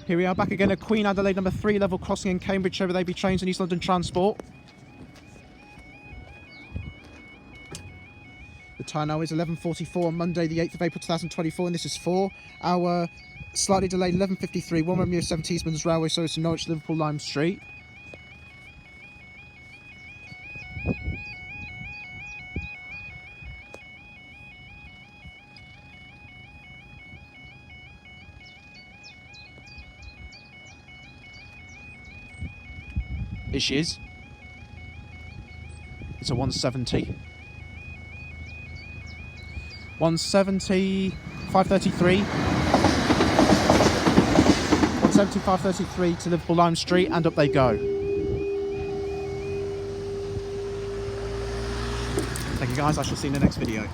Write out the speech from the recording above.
Here we are back again at Queen Adelaide number 3 level crossing in Cambridgeshire with AB Trains and East London Transport. The time now is 11:44 on Monday the 8th of April 2024, and this is for our slightly delayed 11:53 1 Romeo 70 Eastman's Railway service to Norwich Liverpool Lime Street. Here she is. It's a 170. 170, 533. 170, 533 to Liverpool Lime Street, and up they go. Thank you guys, I shall see you in the next video.